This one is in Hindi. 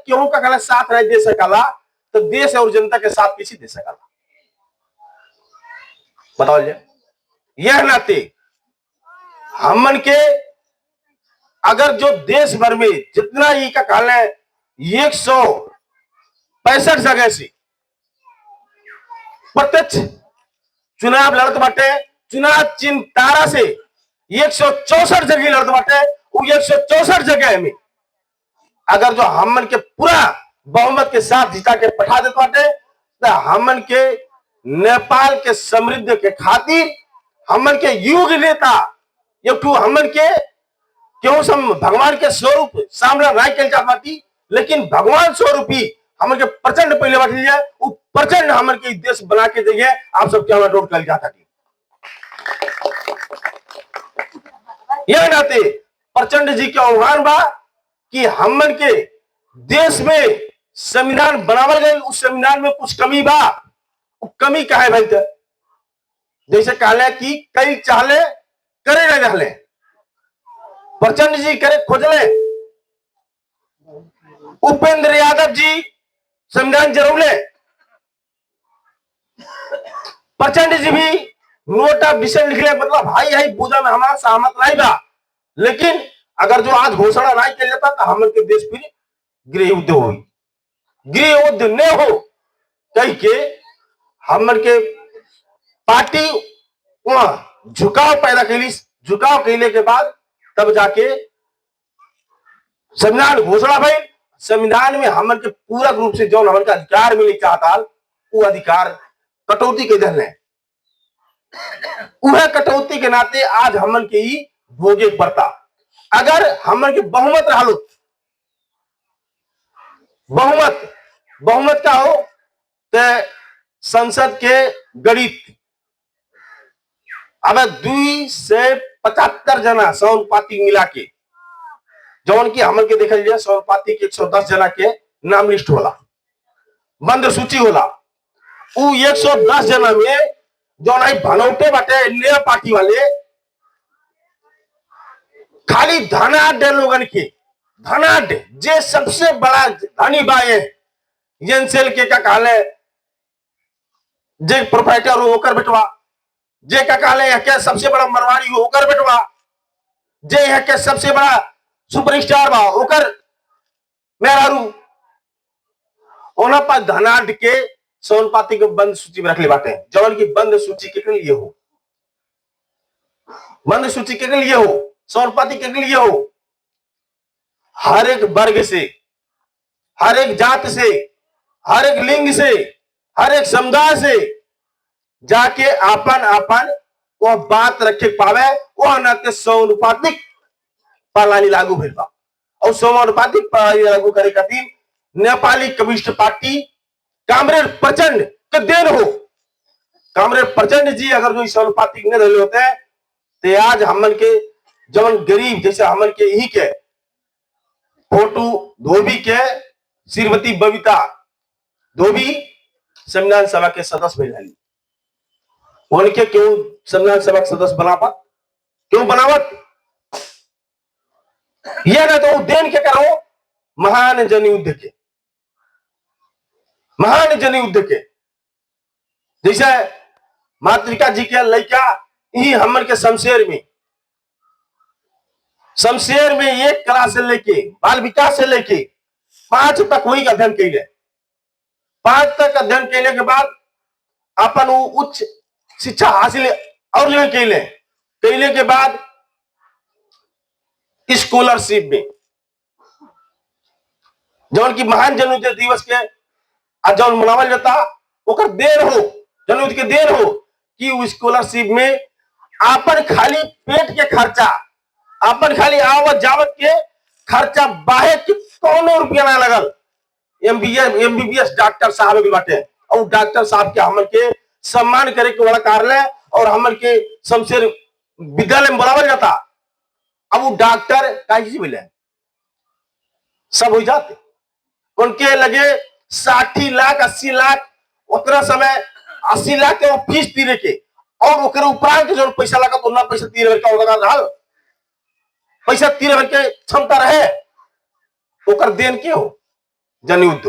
क्यों का कहला साथ नहीं दे सकला तो देश और जनता के साथ किसी दे सकला बताओ यह नाते हमन के अगर जो देश भर में जितना ही का कहल है 165 जगह से प्रत्यक्ष चुनाव लड़त बाटे चुनाव चिन्ह तारा से 164 जगह लड़त बाटे वो 164 जगह में अगर जो हमन के पूरा बहुमत के साथ जिता के पठा देते बाटे तो हमन के नेपाल के समृद्धि के खातिर हमन के युग नेता एक हमन के क्यों सम भगवान के स्वरूप सामने राय कल जात बाटी लेकिन भगवान स्वरूप ही हमन के प्रचंड पहले बाटी है वो प्रचंड हमन के देश बना के दिए आप सब क्या नोट कर जाता यह नाते प्रचंड जी के आह्वान बा कि हमन के देश में संविधान बनावल गए उस संविधान में कुछ कमी बा कमी का है भाई जैसे कहले कि कई चाहले करे ना रहले प्रचंड जी करे खोजले उपेंद्र यादव जी संविधान जरूर प्रचंड जी भी नोटा विषय लिख ले मतलब भाई है पूजा में हमारा सहमत नहीं बा लेकिन अगर जो आज घोषणा नहीं किया जाता तो हमन के देश फिर गृह युद्ध हो गृह युद्ध न हो कह के हमन के पार्टी वहां झुकाव पैदा कैली झुकाव कैले के बाद तब जाके संविधान घोषणा भाई संविधान में हमन के पूरा रूप से जो हमन का अधिकार मिले चाहता वो अधिकार कटौती के दल वह कटौती के नाते आज हमन के ही भोगे पड़ता अगर हमन के बहुमत रहा बहुमत का हो तो संसद के गणित अब 275 जना समानुपाती मिला के जौन की हमन के देखल जाए समानुपाती के 110 जना के नाम लिस्ट होला बंद सूची होला उ 110 जना में जौन आई भनौटे बाटे नया पार्टी वाले खाली धनाढ़ लोगन के धनाढ़ जे सबसे बड़ा धनी बाए जेनसेल के का कहले जे प्रोप्राइटर होकर बेटवा जे का कहले के सबसे बड़ा मरवाड़ी होकर बेटवा जे है के सबसे बड़ा सुपरस्टार बा होकर मेहरारू ओना पर धनाढ़ के सोनपाती के बंद सूची में रखले बाटे जौन की बंद सूची के लिए हो बंद सूची के लिए हो सोनपाती के लिए हो हर एक वर्ग से हर एक जात से हर एक लिंग से हर एक समुदाय से जाके आपन आपन वो बात रखे पावे वो नाते समानुपातिक प्रणाली लागू भेल बा और समानुपातिक प्रणाली लागू करे खातिर नेपाली कम्युनिस्ट पार्टी कामरेड प्रचंड के देन हो कामरेड प्रचंड जी अगर जो समानुपातिक न रहे होते तो आज हमन के जवन गरीब जैसे हमन के यही के फोटो धोबी के श्रीमती बबीता धोबी संविधान सभा के सदस्य बनी उनके क्यों संविधान सभा के सदस्य बना पा क्यों बनावत यह ना तो देन के करो महान जनयुद्ध के महान जनयुद्ध के जैसे मातृका जी के लड़का ही हमन के शमशेर में एक क्लास से लेके बाल विकास से लेके 5 तक वही अध्ययन कैले 5 तक अध्ययन कैले के बाद अपन उच्च शिक्षा हासिल और जगह कैले के बाद स्कॉलरशिप में जौन की महान जनयुद्ध दिवस के जौन मनावल जाता ओकर देर हो जनयुद्ध के देर हो कि उस स्कॉलरशिप में अपन खाली पेट के खर्चा अपन खाली आवत जावत के खर्चा बाहे के कौनो रुपया ना लगल एमबीबीएस डॉक्टर साहब भी बाटे और डॉक्टर साहब के हमन के सम्मान करे के वाला कार्यालय और हमन के शमशेर विद्यालय में बुलावल जाता अब वो डॉक्टर कैसे मिले सब हो जाते उनके लगे 60 लाख 80 लाख उतना समय 80 लाख के फीस तीरे के और ओकर उपरांत जो पैसा लगा तो ना पैसा तीरे के लगा रहल पैसा तीरे के क्षमता रहे ओकर देन के हो जनयुद्ध